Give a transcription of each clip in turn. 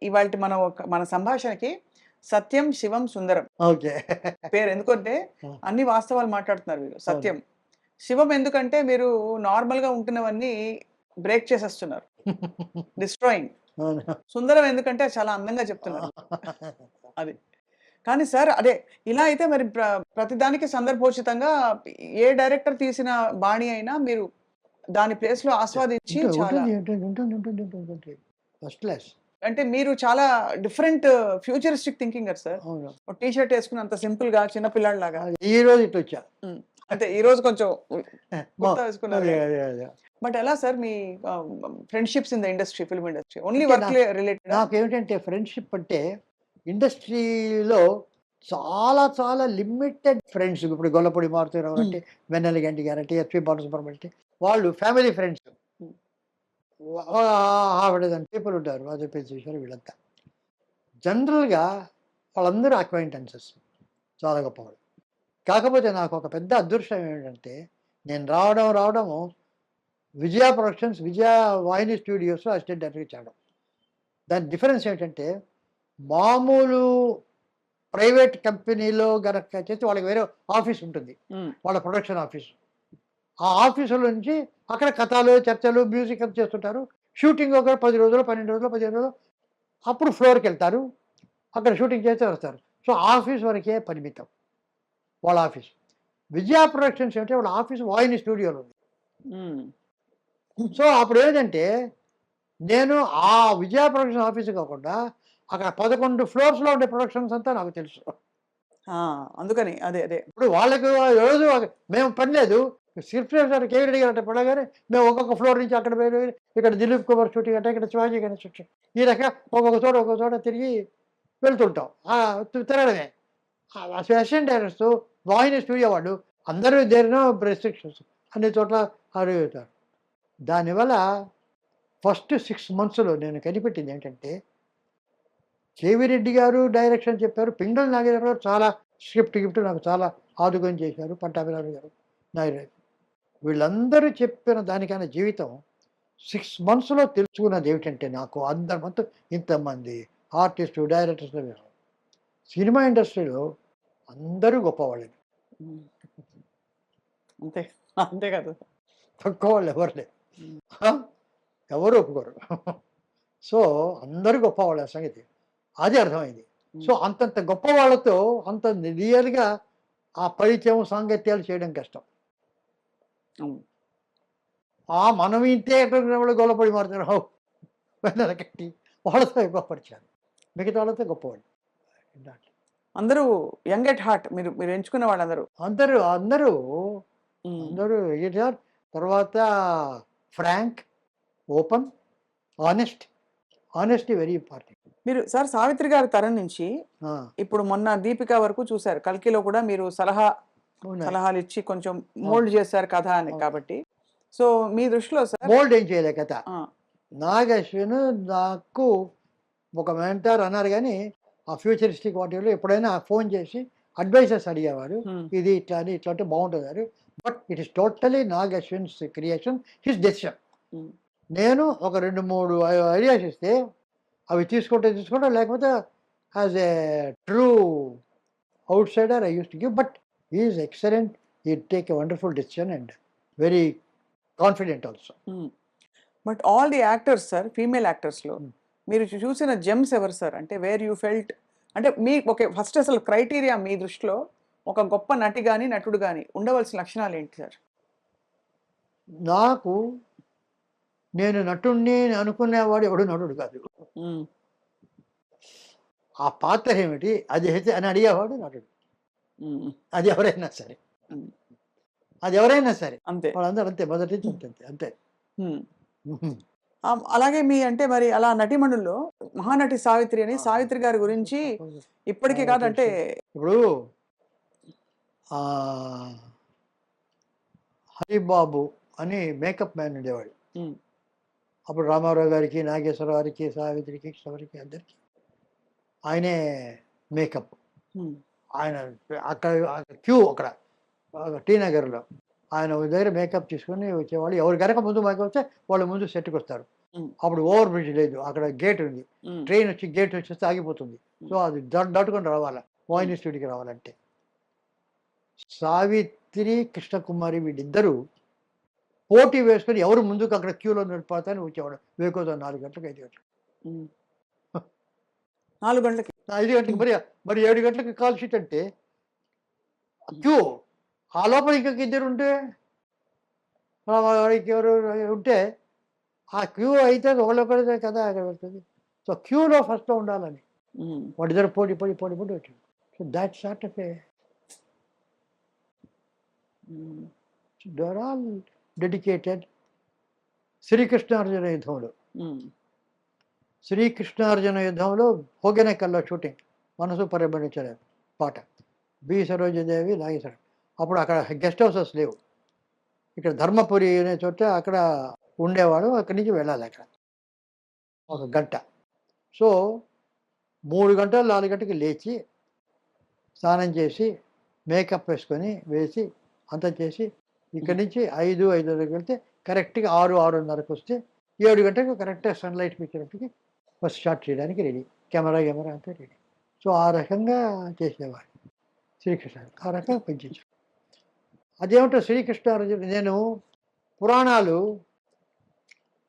ఇవాల్టి మన సంభాషణకి సత్యం, శివం, సుందరం ఓకే. పేరు. ఎందుకంటే ఆ! అన్ని వాస్తవాలు మాట్లాడుతున్నారు మీరు. అవును. సత్యం. శివం ఎందుకంటే మీరు నార్మల్‌గా ఉంటున్నవన్నీ బ్రేక్ చేసేస్తున్నారు. డిస్ట్రాయింగ్. అవును. సుందరం ఎందుకంటే చాలా అందంగా చెప్తున్నారు. అది. కానీ సార్ అదే ఇలా అయితే మరి ప్రతిదానికి సందర్భోచితంగా ఏ డైరెక్టర్ తీసిన బాణి అయినా మీరు దాని ప్లేస్‌లో ఆస్వాదించి చాలా ఉంటుంది. First class. అంటే మీరు చాలా డిఫరెంట్ ఫ్యూచరిస్టిక్ థింకింగర్ సార్. అవును. ఒక టీ షర్ట్ ఏసుకొని అంత సింపుల్‌గా చిన్న పిల్లాడిలాగా. ఈరోజు ఇటొచ్చా. హ్మ్. అంటే ఈరోజు కొంచెం మొ కుర్తా వేసుకున్నారు అదే. గానీ. అదే. అదే. బట్ ఎలా సార్ మీ ఆహ్, friendships in the industry, film industry? Only అంటే వర్క్ రిలేటెడా? నాకేమిటంటే ఫ్రెండ్‌షిప్ అంటే ఇండస్ట్రీలో చాలా చాలా లిమిటెడ్ ఫ్రెండ్స్. ఇప్పుడు గొల్లపూడి మారుతీరావు హ్మ్. అంటే, వెన్నెల గంటి గారంటే, ఎస్‌పి బాలసుబ్రహ్మణ్యం అంటే వాళ్ళు ఫ్యామిలీ ఫ్రెండ్స్. హ్మ్. ఆవిడ పీపుల్ ఉంటారు. వాజపేయి ఈశ్వరి వీళ్ళంతా. జనరల్‌గా వాళ్ళందరూ అక్వైంటెన్సెస్. చాలా గొప్పవాళ్ళు. కాకపోతే నాకొక పెద్ద అదృష్టం ఏమిటంటే, నేను రావడము విజయ ప్రొడక్షన్స్, విజయ వాహిని స్టూడియోస్‌లో అసిస్టెంట్ డైరెక్టర్‌గా చేయడం. దాని డిఫరెన్స్ ఏంటంటే, మామూలు ప్రైవేట్ కంపెనీలో గనక చేస్తే వాళ్ళకి వేరే ఆఫీస్ ఉంటుంది. హ్మ్. వాళ్ళ ప్రొడక్షన్ ఆఫీస్. ఆ ఆఫీసులో నుంచి అక్కడ కథలు, చర్చలు, మ్యూజిక్ అంతా చేస్తుంటారు. షూటింగ్ ఒక 10 రోజులు, 12 రోజులు, 15 రోజులు. అప్పుడు ఫ్లోర్‌కెళ్తారు. అక్కడ షూటింగ్ చేసి వస్తారు. సో, ఆఫీస్ వరకే పరిమితం వాళ్ళ ఆఫీస్. విజయ ప్రొడక్షన్స్ అంటే వాళ్ళ ఆఫీస్ వాహిని స్టూడియోలో ఉంది. హ్మ్. సో, అప్పుడేంటంటే నేను ఆ విజయ ప్రొడక్షన్ ఆఫీస్ కాకుండా అక్కడ 11 ఫ్లోర్స్‌లో ఉండే ప్రొడక్షన్స్ అంతా నాకు తెలుసు. ఆ! అందుకని. అదే. అదే. ఇప్పుడు వాళ్ళకి రోజు మేము పని లేదు. స్క్రిప్ట్ రాసారు కేవీ రెడ్డి గారు అంటే పడగానే మేము ఒక్కొక్క ఫ్లోర్ నుంచి అక్కడ పోయి ఇక్కడ దిలీప్ కుమార్ షూటింగ్ అంటే ఇక్కడ శివాజీ గణేష్ షూటింగ్. ఈ రకంగా ఒక్కొక్క చోట తిరిగి వెళ్తుంటాం. తిరగడమే. అసిస్టెంట్ డైరెక్టర్స్, వాహిని స్టూడియో వాళ్ళు అందరూ దేర్ నో రెస్ట్రిక్షన్స్. అన్ని చోట్ల అడుగుతారు. దానివల్ల ఫస్ట్ 6 మంత్స్‌లో నేను కనిపెట్టింది ఏంటంటే, కేవీ రెడ్డి గారు డైరెక్షన్ చెప్పారు. పింగళి నాగేశ్వరరావు గారు చాలా గిఫ్ట్ నాకు చాలా ఆదుకొని చేశారు. పట్టాభిరావు గారు, నాగిరెడ్డి. వీళ్ళందరూ చెప్పిన దానికన్నా జీవితం 6 మంత్స్‌లో తెలుసుకున్నది ఏమిటంటే నాకు అందరి మొత్తం ఇంతమంది ఆర్టిస్టు, డైరెక్టర్స్ సినిమా ఇండస్ట్రీలో అందరూ గొప్పవాళ్ళే. హ్మ్. అంతే. అంతే కదా! తక్కువ వాళ్ళు ఎవరు లేరు. హ్మ్. ఆ! ఎవరు ఒప్పుకోరు. సో, అందరూ గొప్పవాళ్ళే ఆ సంగతి. అది అర్థమైంది. సో, హ్మ్. అంతంత గొప్ప వాళ్ళతో అంత రియల్‌గా ఆ పరిచయం, సాంగత్యాలు చేయడం కష్టం. అవును. మనం ఇంతే ఎక్కడ గొల్లపూడి మారుతీరావు, వెన్నెల కట్టి వాళ్ళతో ఎక్కువ పరిచయాలు. మిగతా వాళ్ళతో గొప్పవాళ్ళు. అందరూ యంగ్ ఎట్ హార్ట్ మీరు ఎంచుకున్న వాళ్ళందరూ. అందరూ, అందరూ, హ్మ్. అందరూ ఎడిటర్ తర్వాత frank, open, honest. Honesty very important. మీరు సార్ 'సావిత్రి' గారి తరం నుంచి ఆ! ఇప్పుడు మొన్న 'దీపిక' వరకు చూసారు. 'కల్కిలో' కూడా మీరు ఉన్నాయి. సలహాలిచ్చి కొంచెం అవును. మోల్డ్ చేశారు కథ అని అవును. కాబట్టి. సో, మీ దృష్టిలో సార్ మోల్డ్ ఏం చేయలే కథ. ఆ! నాగ్ అశ్విన్ నాకు ఒక మెంటార్ అన్నారు గానీ, ఆ ఫ్యూచరిస్టిక్ వాటిలో ఎప్పుడైనా ఫోను చేసి అడ్వైజెస్ అడిగేవారు. హ్మ్. ఇది ఇట్లా అని, ఇట్లా అంటే బావుంటదని. But it is totally Nag Ashwin's creation, his decision. Hmm. నేను ఒక 2, 3 ఐడియాస్ ఇస్తే అవి తీసుకుంటే లేకపోతే as a true outsider I used to give. But he is excellent. He take a wonderful decision and very confident also. Hmm. But all the actors sir, female యాక్టర్స్‌లో hmm. మీరు చూసిన gems ఎవరు sir? అంటే where you felt అంటే okay. First అసలు criteria మీ దృష్టిలో ఒక గొప్ప నటి గాని, నటుడు గాని ఉండవలసిన లక్షణాలేంటి సార్? నాకు నేను నటుడిని అనుకునేవాడు ఎవడు నటుడు కాదు. హ్మ్. ఆ పాత్ర ఏమిటి? అది అయితే అని అడిగేవాడు నటుడు. హ్మ్. అది ఎవరైనా సరే. హ్మ్. అది ఎవరైనా సరే. అంతే. వాళ్ళందరూ అంతే మొదటి నుంచి అంతే. అంతే. హ్మ్. హుహు. అలాగే అంటే మరి అలా నటీమణుల్లో మహానటి సావిత్రి అని ఆ! సావిత్రి గారి గురించి ఇప్పటికి కాదు అంటే తెలుసు. ఇప్పుడు ఆహ్, హరిబాబు అని మేకప్ మ్యాన్ ఉండేవాడు. హ్మ్. అప్పుడు రామారావు గారికి, నాగేశ్వరరావు గారికి, సావిత్రికి, శబరికి అందరికి ఆయనే మేకప్. హ్మ్. ఆయన అక్కడ క్యూ అక్కడ టీ నగర్‌లో. ఆయన ఒక దగ్గర మేకప్ తీసుకొని వచ్చేవాళ్ళు. ఎవరు గనక ముందు మేకప్ వస్తే వాళ్ళు ముందు సెట్‌కొస్తారు. అప్పుడు ఓవర్ బ్రిడ్జ్ లేదు, అక్కడ గేట్ ఉంది, ఉమ్, ట్రైన్ వచ్చి గేట్ వచ్చేస్తే ఆగిపోతుంది. సో అది దాటుకొని రావాలి మోహిని స్టూడియోకి రావాలంటే. సావిత్రి కృష్ణకుమారి వీళ్ళిద్దరూ పోటీ వేసుకొని ఎవరు ముందుకు అక్కడ క్యూలో నిలిపోతారని వచ్చేవాడు వేకోజా 4 గంటలకు 5 గంటలకు. ఉమ్. 4 గంటలకి 5 గంటలకు మరి 7 గంటలకు కాల్ షీట్ అంటే క్యూ. ఆ లోపల ఇంకొక ఇద్దరు ఉంటే వాడికి ఎవరు ఉంటే ఆ క్యూ అయితే ఒకళ్ళొకరిదే కదా వెళ్తుంది. సో క్యూలో ఫస్ట్లో ఉండాలని ఉమ్, వాడిద్దరు పోటీ వచ్చాడు. So that sort of a um, they're all dedicated. Srikrishnarjuna యుద్ధంలో ఉమ్, శ్రీకృష్ణార్జున యుద్ధంలో హోగెనకల్లో షూటింగ్, మనసు పరిగణించలే పాట, బి సరోజదేవి నాగేశ్వరం. అప్పుడు అక్కడ గెస్ట్ హౌసెస్ లేవు, ఇక్కడ ధర్మపురి అనే చోట అక్కడ ఉండేవాడు, అక్కడి నుంచి వెళ్ళాలి అక్కడ 1 గంట. సో 3 గంటలు 4 గంటకి లేచి స్నానం చేసి మేకప్ వేసి అంతా చేసి ఇక్కడి నుంచి 5:30కి వెళ్తే కరెక్ట్గా 6:30కి వస్తే 7 గంటలకు కరెక్ట్గా సన్లైట్ పిక్చర్కి ఫస్ట్ షాట్ చేయడానికి రెడీ, కెమెరా అంతా రెడీ. సో ఆ రకంగా చేసేవాడు శ్రీకృష్ణ, ఆ రకంగా పనిచేసాడు. అదేమిటో శ్రీకృష్ణార్జున నేను పురాణాలు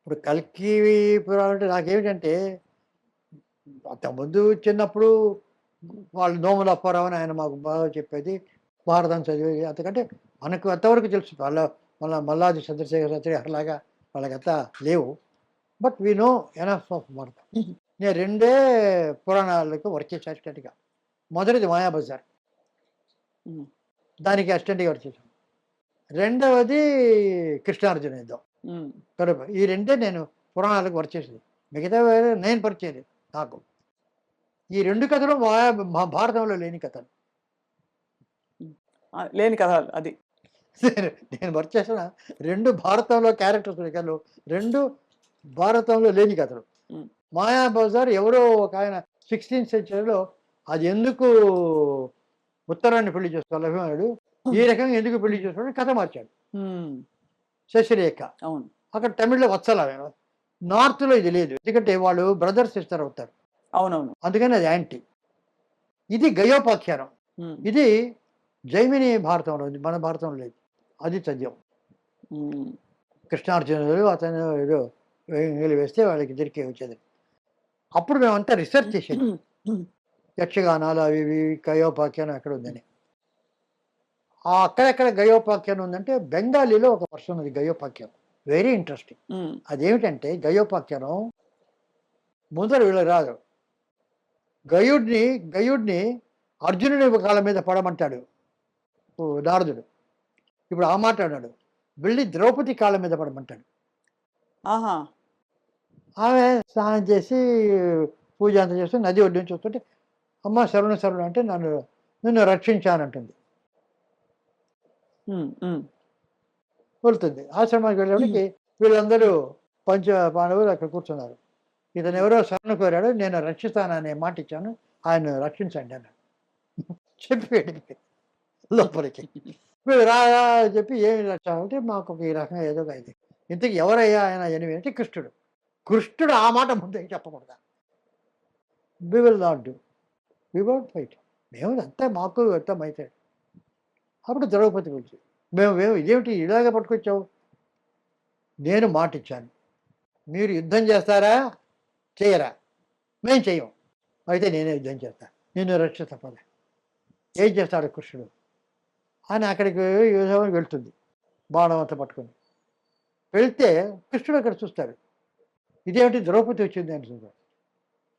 ఇప్పుడు కల్కి పురాణం అంటే నాకేమిటంటే అంతకుముందు చిన్నప్పుడు వాళ్ళు నోముల అప్పారావు అని ఆయన మాకు బాగా చెప్పేది, భారతం చదివేది. అంతకంటే మనకు అంతవరకు తెలుసు, మల్లాది చంద్రశేఖర శాస్త్రి అలాగా వాళ్ళకంతా లేవు. But we know enough of Bharatam. నేను 2 పురాణాలకు వర్క్ చేశాను అసిస్టెంట్గా. మొదటిది మాయాబజార్, ఉమ్, దానికి అసిస్టెంట్గా వర్క్ చేశాను. రెండవది కృష్ణార్జున యుద్ధం. ఉమ్, కడుపు ఈ 2 నేను పురాణాలకు వర్క్ చేసేది, మిగతా నేను పరిచయం నాకు. ఈ 2 కథలు భారతంలో లేని కథలు. లేని కథ అది. నేను వర్క్ చేసిన 2 భారతంలో క్యారెక్టర్స్ కథలు, 2 భారతంలో లేని కథలు. ఉమ్, మాయాబజార్ ఎవరో ఒక ఆయన 16th సెంచరీలో అది ఎందుకు ఉత్తరాన్ని పెళ్లి చేసుకోవాలి అభిమానుడు, ఈ రకంగా ఎందుకు పెళ్లి చేసుకోవాలని కథ మార్చాడు. ఉమ్, శశిరేఖ అవును. అక్కడ తమిళ్లో వత్సల, నార్త్లో ఇది లేదు, ఎందుకంటే వాళ్ళు బ్రదర్ సిస్టర్ అవుతారు, అవునవును. అందుకని అది యాంటీ. ఇది గయోపాఖ్యానం, ఉమ్, ఇది జైమిని భారతంలో ఉంది, మన భారతంలో లేదు, అది చదివాం. ఉమ్, కృష్ణార్జునుడు అతను ఏదో వేంగిలి వేస్తే వాళ్ళకి ఇద్దరికీ వచ్చేది. అప్పుడు మేమంతా రీసెర్చ్ చేసేది, యక్షగానాలు అవి ఇవి గయోపాఖ్యానం ఎక్కడ ఉందని. అక్కడెక్కడ గయోపాఖ్యానం ఉందంటే బెంగాలీలో ఒక వర్షన్ ఉంది గయోపాఖ్యానం, వెరీ ఇంట్రెస్టింగ్. ఉమ్, అదేమిటంటే గయోపాఖ్యానం ముందర వీళ్ళకి రాదు. గయుడిని అర్జునుడి కాళ్ళ మీద పడమంటాడు నారదుడు. ఇప్పుడు ఆ మాట అన్నాడు, వెళ్ళి ద్రౌపది కాళ్ళ మీద పడమంటాడు. ఆహా, ఆమె స్నానం చేసి పూజ అంతా చేస్తూ నది ఒడ్డు నుంచి వస్తుంటే, అమ్మ శరణు అంటే నిన్ను రక్షించానంటుంది. ఉమ్, ఉమ్, వెళ్తుంది. ఆశ్రమానికి వెళ్ళేవాడికి వీళ్ళందరూ పంచ పాండవులు అక్కడ కూర్చున్నారు. ఇతను ఎవరో శరణు కోరాడు, నేను రక్షిస్తాననే మాట ఇచ్చాను, ఆయన రక్షించండి అన్నాడు. చెప్పి వెళ్ళిపోయి లోపలికి వీళ్ళు రా చెప్పి ఏమి రక్ష అంటే మాకు ఈ రకంగా ఏదో అయింది. ఇంతకు ఎవరయ్యా ఆయన ఎనిమిది అంటే కృష్ణుడు ఆ మాట ముందే చెప్పకూడదా, we will not do, we won't fight, మేము అంతా మాకు అర్థం అయితే. అప్పుడు ద్రౌపది గురించి మేము ఇదేమిటి ఇలాగ పట్టుకొచ్చావు, నేను మాట ఇచ్చాను, మీరు యుద్ధం చేస్తారా చేయరా, మేము చెయ్యం, అయితే నేనే యుద్ధం చేస్తా, నేను రక్ష తప్పద. ఏం చేస్తాడు కృష్ణుడు అని అక్కడికి యుద్ధం వెళ్తుంది, బాణం అంతా పట్టుకొని వెళ్తే కృష్ణుడు అక్కడ చూస్తాడు, ఇదేమిటి ద్రౌపది వచ్చింది అని చూస్తాడు.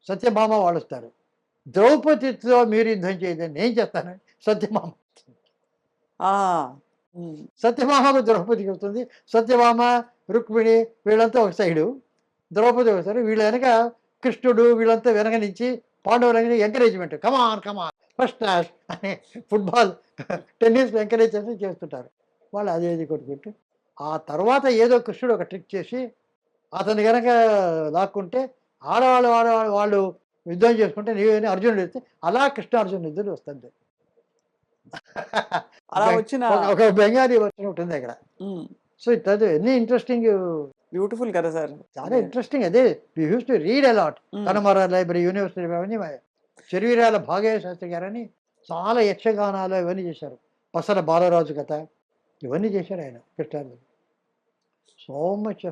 సత్యభామ వాళ్ళు వస్తారు, ద్రౌపదితో మీరు యుద్ధం చేయదని నేను చేస్తాను, సత్యభామ సత్యభామకు ద్రౌపదికి వస్తుంది. సత్యభామ రుక్మిణి వీళ్ళంతా ఒక సైడు, ద్రౌపది ఒక సైడు, వీళ్ళ వెనక కృష్ణుడు వీళ్ళంతా వెనక నుంచి పాండవుల ఎంకరేజ్మెంట్, కమాన్ ఫస్ట్ క్లాస్ అని ఫుట్బాల్ టెన్నిస్ ఎంకరేజ్ చేసి చేస్తుంటారు వాళ్ళు, అదేది కొట్టుకుంటూ. ఆ తర్వాత ఏదో కృష్ణుడు ఒక ట్రిక్ చేసి అతని కనుక లాక్కుంటే వాళ్ళు యుద్ధం చేసుకుంటే నీవేని అర్జునుడు వస్తే అలా కృష్ణార్జునుడు ఇద్దరు వస్తుంది. అలా వచ్చిన ఒక బెంగాలీ వర్షన్ ఉంటుంది అక్కడ. సో ఇది ఎన్ని ఇంట్రెస్టింగ్ బ్యూటిఫుల్ కదా సార్. చాలా ఇంట్రెస్టింగ్ అదే. We use to read a lot. కనమర లైబ్రరీ, యూనివర్సిటీ అవన్నీ చెరువిరాల భాగయ్య శాస్త్రి గారని చాలా యక్షగానాలు ఇవన్నీ చేశారు. పసల బాలరాజు కథ ఇవన్నీ చేశారు ఆయన కృష్ణార్జున. So much